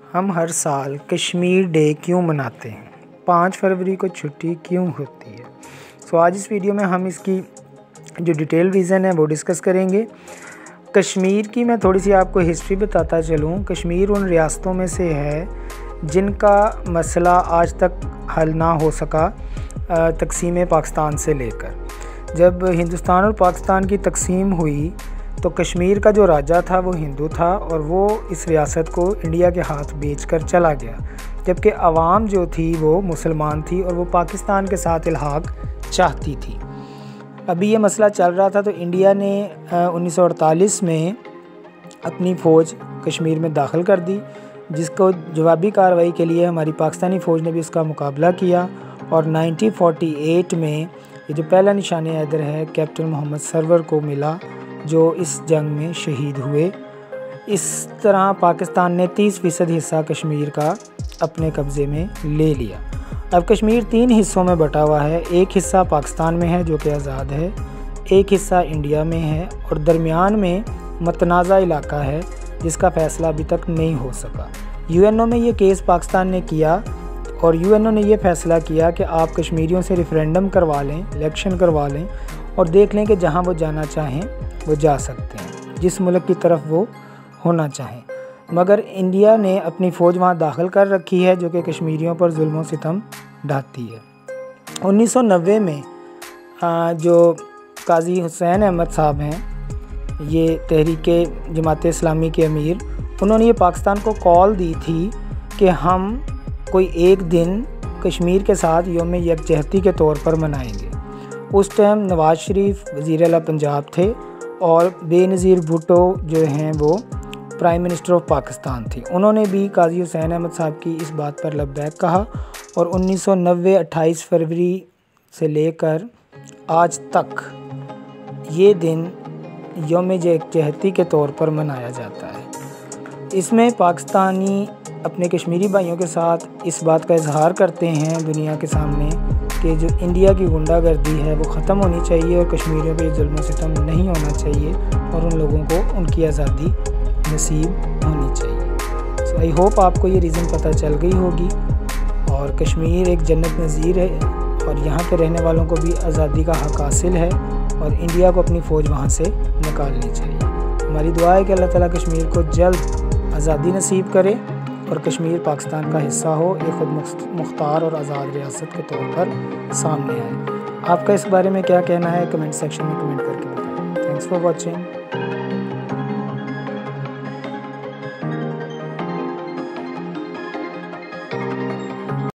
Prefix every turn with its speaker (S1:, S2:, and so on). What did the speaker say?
S1: हम हर साल कश्मीर डे क्यों मनाते हैं? 5 फरवरी को छुट्टी क्यों होती है? आज इस वीडियो में हम इसकी जो डिटेल रीज़न है वो डिस्कस करेंगे। कश्मीर की मैं थोड़ी सी आपको हिस्ट्री बताता चलूँ। कश्मीर उन रियासतों में से है जिनका मसला आज तक हल ना हो सका तकसीम पाकिस्तान से लेकर। जब हिंदुस्तान और पाकिस्तान की तकसीम हुई तो कश्मीर का जो राजा था वो हिंदू था और वो इस रियासत को इंडिया के हाथ बेचकर चला गया, जबकि आवाम जो थी वो मुसलमान थी और वो पाकिस्तान के साथ इल्हाक चाहती थी। अभी ये मसला चल रहा था तो इंडिया ने 1948 में अपनी फ़ौज कश्मीर में दाखिल कर दी, जिसको जवाबी कार्रवाई के लिए हमारी पाकिस्तानी फ़ौज ने भी उसका मुकाबला किया। और 1948 में ये जो पहला निशान हैदर है कैप्टन मोहम्मद सरवर को मिला, जो इस जंग में शहीद हुए। इस तरह पाकिस्तान ने 30% हिस्सा कश्मीर का अपने कब्ज़े में ले लिया। अब कश्मीर 3 हिस्सों में बटा हुआ है। एक हिस्सा पाकिस्तान में है जो कि आज़ाद है, एक हिस्सा इंडिया में है और दरमियान में मतनाज़ा इलाका है जिसका फ़ैसला अभी तक नहीं हो सका। यूएनओ में ये केस पाकिस्तान ने किया और यूएनओ ने ये फ़ैसला किया कि आप कश्मीरियों से रेफरेंडम करवा लें, इलेक्शन करवा लें और देख लें कि जहाँ वो जाना चाहें वो जा सकते हैं, जिस मुल्क की तरफ वो होना चाहें। मगर इंडिया ने अपनी फ़ौज वहाँ दाखिल कर रखी है जो कि कश्मीरियों पर जुल्म व सितम ढाती है। 1990 में जो काजी हुसैन अहमद साहब हैं, ये तहरीके जमात इस्लामी के अमीर, उन्होंने ये पाकिस्तान को कॉल दी थी कि हम कोई एक दिन कश्मीर के साथ यौम यकजहती के तौर पर मनाएंगे। उस टाइम नवाज़ शरीफ वज़ीर आला पंजाब थे और बेनज़ीर भुट्टो जो हैं वो प्राइम मिनिस्टर ऑफ पाकिस्तान थी। उन्होंने भी काजी हुसैन अहमद साहब की इस बात पर लब्बैक कहा और 1990 28 फरवरी से लेकर आज तक ये दिन यौम यकजहती के तौर पर मनाया जाता है। इसमें पाकिस्तानी अपने कश्मीरी भाइयों के साथ इस बात का इजहार करते हैं दुनिया के सामने कि जो इंडिया की गुंडागर्दी है वो ख़त्म होनी चाहिए और कश्मीरियों पे जुल्म सितम नहीं होना चाहिए और उन लोगों को उनकी आज़ादी नसीब होनी चाहिए। आई होप आपको ये रीज़न पता चल गई होगी। और कश्मीर एक जन्नत नज़ीर है और यहाँ के रहने वालों को भी आज़ादी का हक़ हासिल है और इंडिया को अपनी फ़ौज वहाँ से निकालनी चाहिए। हमारी दुआ है कि अल्लाह ताला कश्मीर को जल्द आज़ादी नसीब करे और कश्मीर पाकिस्तान का हिस्सा हो, एक खुद मुख्तार और आज़ाद रियासत के तौर पर सामने आए। आपका इस बारे में क्या कहना है कमेंट सेक्शन में कमेंट करके बताएं। Thanks for watching.